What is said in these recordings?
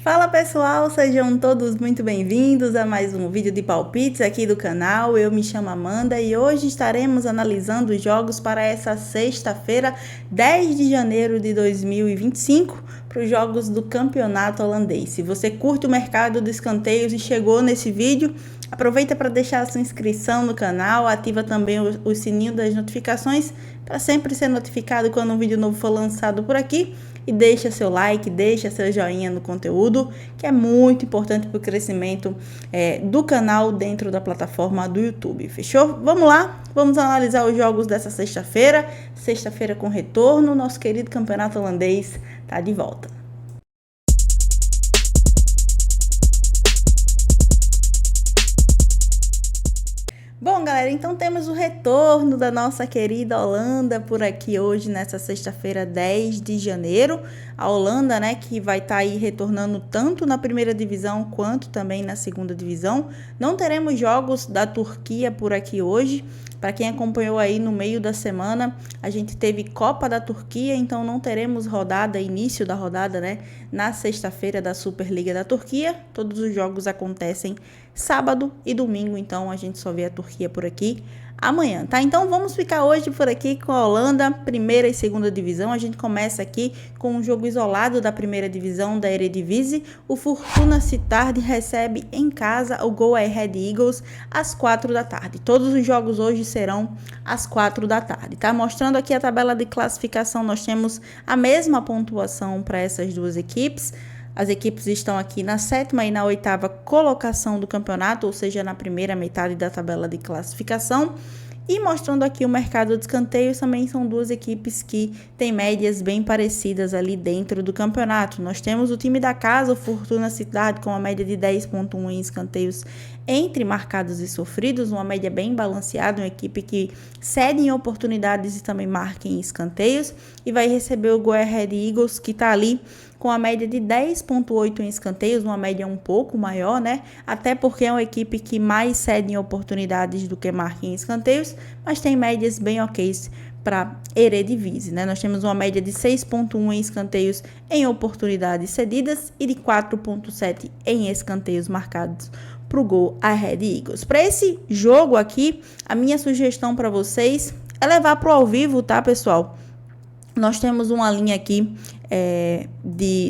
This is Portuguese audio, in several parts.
Fala pessoal, sejam todos muito bem-vindos a mais um vídeo de palpites aqui do canal. Eu me chamo Amanda e hoje estaremos analisando os jogos para essa sexta-feira, 10 de janeiro de 2025, para os jogos do campeonato holandês. Se você curte o mercado de escanteios e chegou nesse vídeo, aproveita para deixar a sua inscrição no canal, ativa também o sininho das notificações para sempre ser notificado quando um vídeo novo for lançado por aqui. E deixa seu like, deixa seu joinha no conteúdo, que é muito importante para o crescimento do canal dentro da plataforma do YouTube. Fechou? Vamos lá, vamos analisar os jogos dessa sexta-feira. Sexta-feira com retorno, nosso querido campeonato holandês está de volta. Bom, galera, então temos o retorno da nossa querida Holanda por aqui hoje, nessa sexta-feira, 10 de janeiro. A Holanda, né, que vai estar aí retornando tanto na primeira divisão quanto também na segunda divisão. Não teremos jogos da Turquia por aqui hoje. Para quem acompanhou aí no meio da semana, a gente teve Copa da Turquia, então não teremos início da rodada, né, na sexta-feira da Superliga da Turquia. Todos os jogos acontecem sábado e domingo, então a gente só vê a Turquia por aqui amanhã, tá? Então vamos ficar hoje por aqui com a Holanda, primeira e segunda divisão. A gente começa aqui com um jogo isolado da primeira divisão da Eredivisie. O Fortuna Sittard recebe em casa o Go Ahead Eagles às 4 da tarde. Todos os jogos hoje serão às 4 da tarde, tá? Mostrando aqui a tabela de classificação, nós temos a mesma pontuação para essas duas equipes. As equipes estão aqui na 7ª e na 8ª colocação do campeonato, ou seja, na primeira metade da tabela de classificação. E mostrando aqui o mercado de escanteios, também são duas equipes que têm médias bem parecidas ali dentro do campeonato. Nós temos o time da casa, o Fortuna Sittard, com uma média de 10,1 em escanteios entre marcados e sofridos, uma média bem balanceada, uma equipe que cede em oportunidades e também marca em escanteios, e vai receber o Go Ahead Eagles, que está ali com a média de 10,8 em escanteios, uma média um pouco maior, né? Até porque é uma equipe que mais cede em oportunidades do que marca em escanteios, mas tem médias bem ok para Eredivisie, né? Nós temos uma média de 6,1 em escanteios em oportunidades cedidas e de 4,7 em escanteios marcados para o Go Ahead Eagles. Para esse jogo aqui, a minha sugestão para vocês é levar para o ao vivo, tá, pessoal? Nós temos uma linha aqui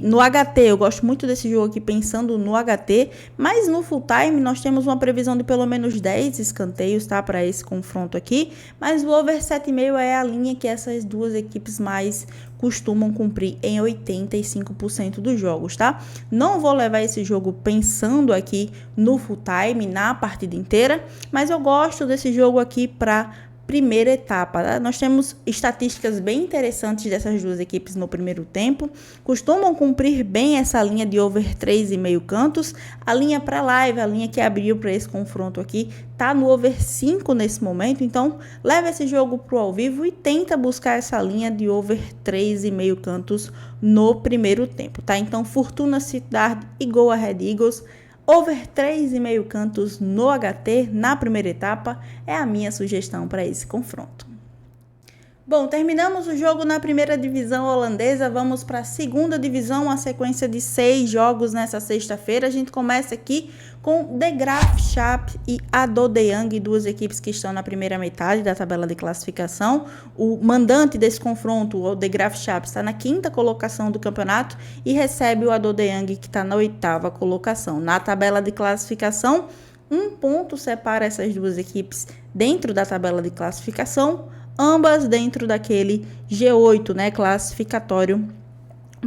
no HT, eu gosto muito desse jogo aqui pensando no HT, mas no full time nós temos uma previsão de pelo menos 10 escanteios, tá, para esse confronto aqui, mas o over 7,5 é a linha que essas duas equipes mais costumam cumprir em 85% dos jogos, tá? Não vou levar esse jogo pensando aqui no full time, na partida inteira, mas eu gosto desse jogo aqui para primeira etapa, tá? Nós temos estatísticas bem interessantes dessas duas equipes no primeiro tempo, costumam cumprir bem essa linha de over 3,5 cantos. A linha para live, a linha que abriu para esse confronto aqui, tá no over 5 nesse momento, então leva esse jogo pro ao vivo e tenta buscar essa linha de over 3,5 cantos no primeiro tempo, tá? Então Fortuna Sittard e Go Ahead Eagles, over 3,5 cantos no HT na primeira etapa é a minha sugestão para esse confronto. Bom, terminamos o jogo na primeira divisão holandesa, vamos para a segunda divisão, uma sequência de 6 jogos nessa sexta-feira. A gente começa aqui com De Graafschap e ADO Den Haag, duas equipes que estão na primeira metade da tabela de classificação. O mandante desse confronto, o De Graafschap, está na 5ª colocação do campeonato e recebe o ADO Den Haag, que está na 8ª colocação. Na tabela de classificação, um ponto separa essas duas equipes dentro da tabela de classificação, ambas dentro daquele G8, né, classificatório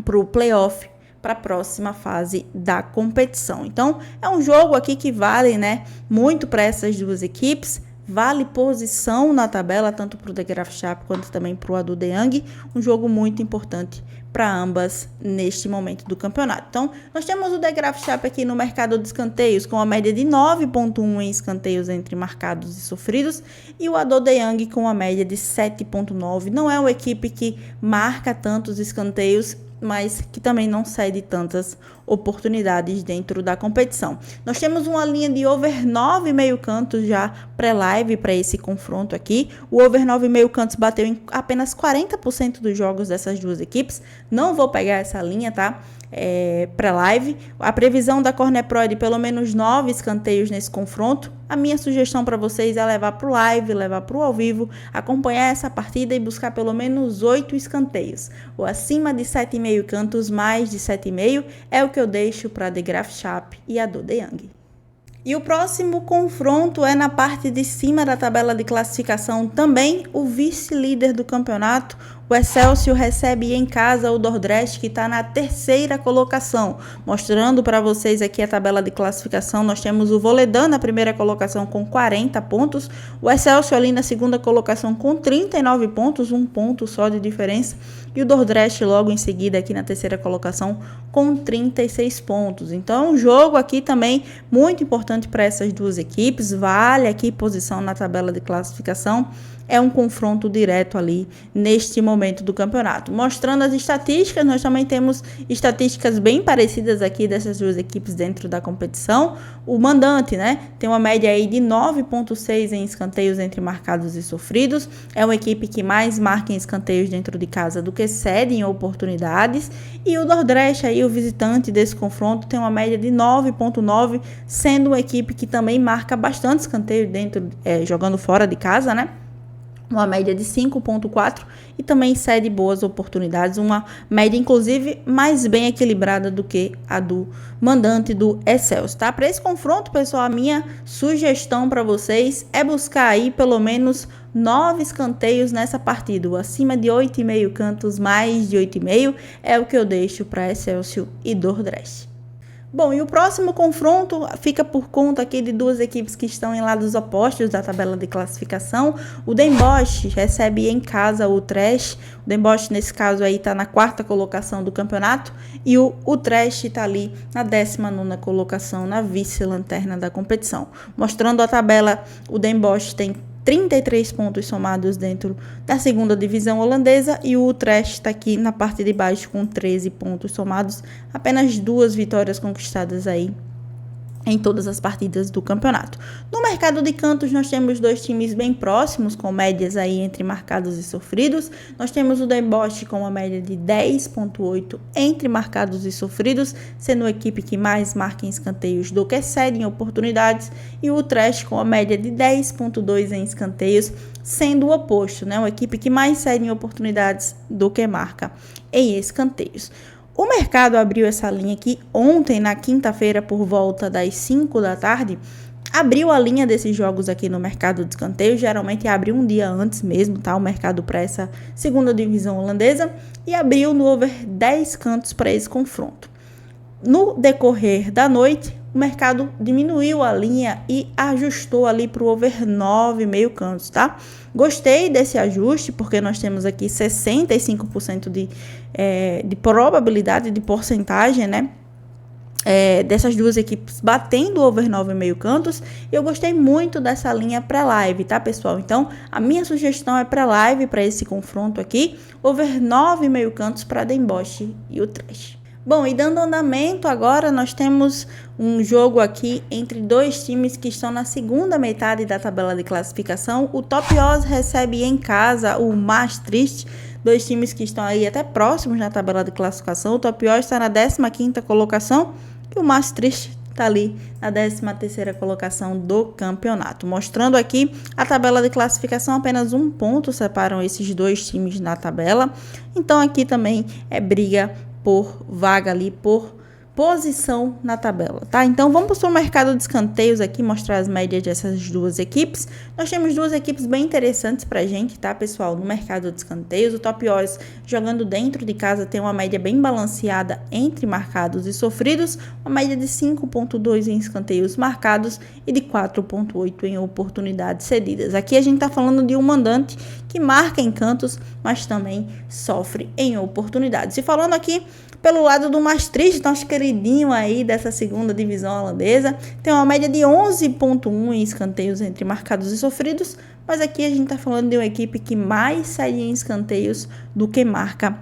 para o playoff, para a próxima fase da competição. Então, é um jogo aqui que vale, né, muito para essas duas equipes, vale posição na tabela, tanto para o De Graafschap quanto também para o ADO Den Haag, um jogo muito importante para ambas neste momento do campeonato. Então, nós temos o De Graafschap aqui no mercado de escanteios com uma média de 9,1 em escanteios entre marcados e sofridos, e o ADO Den Haag com uma média de 7,9. Não é uma equipe que marca tantos escanteios, mas que também não cede tantas oportunidades dentro da competição. Nós temos uma linha de over 9,5 cantos já pré-live para esse confronto aqui. O over 9,5 cantos bateu em apenas 40% dos jogos dessas duas equipes. Não vou pegar essa linha, tá? Pré-live. A previsão da Corner Pro é de pelo menos 9 escanteios nesse confronto. A minha sugestão para vocês é levar para o live, levar para o ao vivo, acompanhar essa partida e buscar pelo menos 8 escanteios. O acima de 7,5 cantos, mais de 7,5 é o que eu deixo para The Graf Schaap e a Do De Young. E o próximo confronto é na parte de cima da tabela de classificação também, o vice-líder do campeonato. O Excelsior recebe em casa o Dordrecht, que está na terceira colocação. Mostrando para vocês aqui a tabela de classificação, nós temos o Volendam na primeira colocação com 40 pontos. O Excelsior ali na segunda colocação com 39 pontos, um ponto só de diferença. E o Dordrecht logo em seguida aqui na terceira colocação com 36 pontos. Então, um jogo aqui também muito importante para essas duas equipes. Vale aqui posição na tabela de classificação. É um confronto direto ali neste momento do campeonato. Mostrando as estatísticas, nós também temos estatísticas bem parecidas aqui dessas duas equipes dentro da competição. O mandante, né, tem uma média aí de 9,6 em escanteios entre marcados e sofridos. É uma equipe que mais marca em escanteios dentro de casa do que cede em oportunidades. E o Dordrecht, aí, o visitante desse confronto, tem uma média de 9,9, sendo uma equipe que também marca bastante escanteio dentro, jogando fora de casa, né? Uma média de 5,4 e também cede boas oportunidades, uma média inclusive mais bem equilibrada do que a do mandante do Excelsior, tá? Para esse confronto, pessoal, a minha sugestão para vocês é buscar aí pelo menos 9 escanteios nessa partida, acima de 8,5 cantos, mais de 8,5 é o que eu deixo para Excelsior e Dordrecht. Bom, e o próximo confronto fica por conta aqui de duas equipes que estão em lados opostos da tabela de classificação. O Den Bosch recebe em casa o Utrecht. O Den Bosch, nesse caso aí, está na quarta colocação do campeonato. E o Utrecht está ali na 19ª colocação, na vice-lanterna da competição. Mostrando a tabela, o Den Bosch tem 33 pontos somados dentro da segunda divisão holandesa e o Utrecht está aqui na parte de baixo com 13 pontos somados, apenas 2 vitórias conquistadas aí em todas as partidas do campeonato. No mercado de cantos, nós temos dois times bem próximos, com médias aí entre marcados e sofridos. Nós temos o Den Bosch com uma média de 10,8 entre marcados e sofridos, sendo a equipe que mais marca em escanteios do que cede em oportunidades, e o Utrecht com uma média de 10,2 em escanteios, sendo o oposto, né? Uma equipe que mais cede em oportunidades do que marca em escanteios. O mercado abriu essa linha aqui ontem, na quinta-feira, por volta das 5 da tarde. Abriu a linha desses jogos aqui no mercado de escanteio. Geralmente abre um dia antes mesmo, tá? O mercado para essa segunda divisão holandesa. E abriu no over 10 cantos para esse confronto. No decorrer da noite, o mercado diminuiu a linha e ajustou ali para o over 9,5 cantos, tá? Gostei desse ajuste, porque nós temos aqui 65% de probabilidade, de porcentagem, né? Dessas duas equipes batendo over 9,5 cantos. E eu gostei muito dessa linha pré-live, tá, pessoal? Então, a minha sugestão é pré-live para esse confronto aqui, over 9,5 cantos para Den Bosch e Utrecht. Bom, e dando andamento agora, nós temos um jogo aqui entre dois times que estão na segunda metade da tabela de classificação. O Top Oz recebe em casa o Maastricht, dois times que estão aí até próximos na tabela de classificação. O Top Oz está na 15ª colocação e o Maastricht está ali na 13ª colocação do campeonato. Mostrando aqui a tabela de classificação, apenas um ponto separam esses dois times na tabela. Então aqui também é briga por vaga ali, por posição na tabela, tá? Então vamos para o mercado de escanteios aqui, mostrar as médias dessas duas equipes. Nós temos duas equipes bem interessantes pra gente, tá, pessoal? No mercado de escanteios, o Top Oz jogando dentro de casa tem uma média bem balanceada entre marcados e sofridos, uma média de 5,2 em escanteios marcados e de 4,8 em oportunidades cedidas. Aqui a gente tá falando de um mandante que marca em cantos, mas também sofre em oportunidades. E falando aqui pelo lado do Maastricht, nosso queridinho aí dessa segunda divisão holandesa, tem uma média de 11,1 em escanteios entre marcados e sofridos, mas aqui a gente está falando de uma equipe que mais sai em escanteios do que marca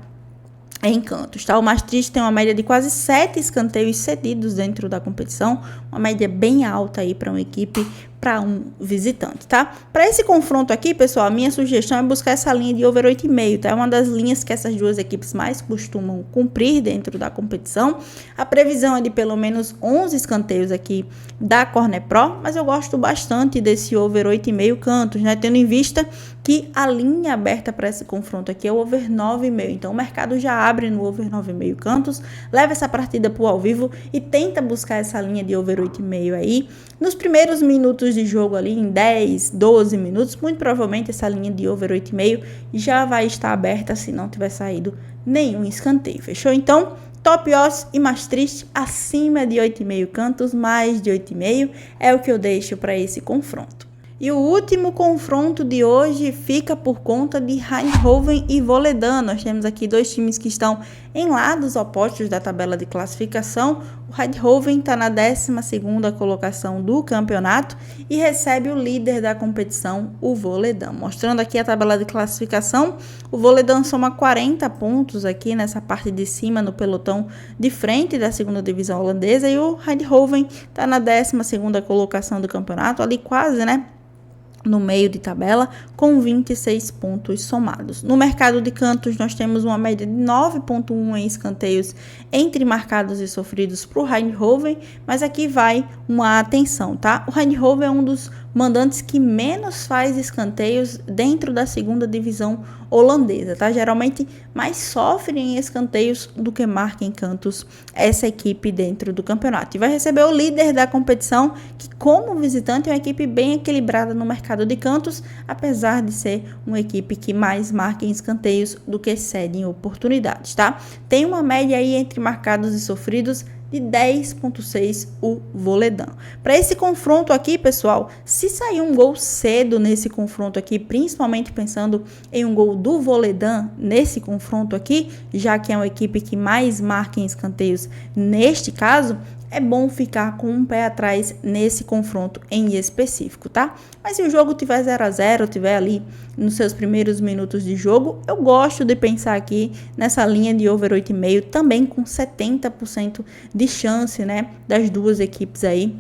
em cantos, tá? O Maastricht tem uma média de quase 7 escanteios cedidos dentro da competição, uma média bem alta aí para uma equipe, para um visitante, tá? Para esse confronto aqui, pessoal, a minha sugestão é buscar essa linha de over 8,5, tá? É uma das linhas que essas duas equipes mais costumam cumprir dentro da competição. A previsão é de pelo menos 11 escanteios aqui da Corner Pro, mas eu gosto bastante desse over 8,5 cantos, né? Tendo em vista que a linha aberta para esse confronto aqui é o over 9,5. Então o mercado já abre no over 9,5 cantos, leva essa partida para o ao vivo e tenta buscar essa linha de over 8,5 aí. Nos primeiros minutos de jogo ali, em 10, 12 minutos, muito provavelmente essa linha de over 8,5 já vai estar aberta se não tiver saído nenhum escanteio, fechou? Então, Top Odds e Maastricht acima de 8,5 cantos, mais de 8,5 é o que eu deixo para esse confronto. E o último confronto de hoje fica por conta de Eindhoven e Volendam. Nós temos aqui dois times que estão em lados opostos da tabela de classificação. O Eindhoven está na 12ª colocação do campeonato e recebe o líder da competição, o Volendam. Mostrando aqui a tabela de classificação, o Volendam soma 40 pontos aqui nessa parte de cima no pelotão de frente da segunda divisão holandesa, e o Eindhoven está na 12ª colocação do campeonato, ali quase, né, no meio de tabela, com 26 pontos somados. No mercado de cantos, nós temos uma média de 9,1 em escanteios entre marcados e sofridos para o Eindhoven, mas aqui vai uma atenção, tá? O Eindhoven é um dos mandantes que menos faz escanteios dentro da segunda divisão holandesa, tá? Geralmente mais sofre em escanteios do que marca em cantos essa equipe dentro do campeonato. E vai receber o líder da competição, que como visitante é uma equipe bem equilibrada no mercado de cantos, apesar de ser uma equipe que mais marca em escanteios do que cede em oportunidades, tá? Tem uma média aí entre marcados e sofridos de 10,6 o Volendam. Para esse confronto aqui, pessoal, se sair um gol cedo nesse confronto aqui, principalmente pensando em um gol do Volendam nesse confronto aqui, já que é uma equipe que mais marca em escanteios neste caso, é bom ficar com um pé atrás nesse confronto em específico, tá? Mas se o jogo tiver 0-0, tiver ali nos seus primeiros minutos de jogo, eu gosto de pensar aqui nessa linha de over 8,5, também com 70% de chance, né, das duas equipes aí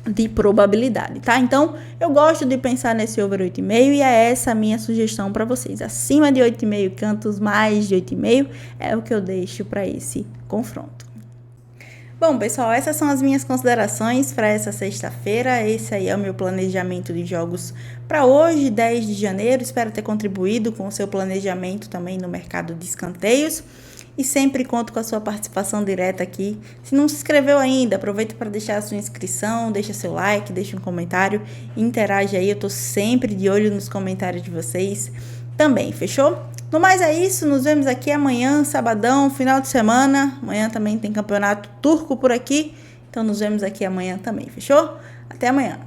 de probabilidade, tá? Então, eu gosto de pensar nesse over 8,5 e é essa a minha sugestão para vocês. Acima de 8,5 cantos, mais de 8,5 é o que eu deixo para esse confronto. Bom, pessoal, essas são as minhas considerações para essa sexta-feira. Esse aí é o meu planejamento de jogos para hoje, 10 de janeiro. Espero ter contribuído com o seu planejamento também no mercado de escanteios. E sempre conto com a sua participação direta aqui. Se não se inscreveu ainda, aproveita para deixar a sua inscrição, deixa seu like, deixa um comentário, interage aí. Eu tô sempre de olho nos comentários de vocês também, fechou? No mais é isso, nos vemos aqui amanhã, sabadão, final de semana. Amanhã também tem campeonato turco por aqui, então nos vemos aqui amanhã também, fechou? Até amanhã.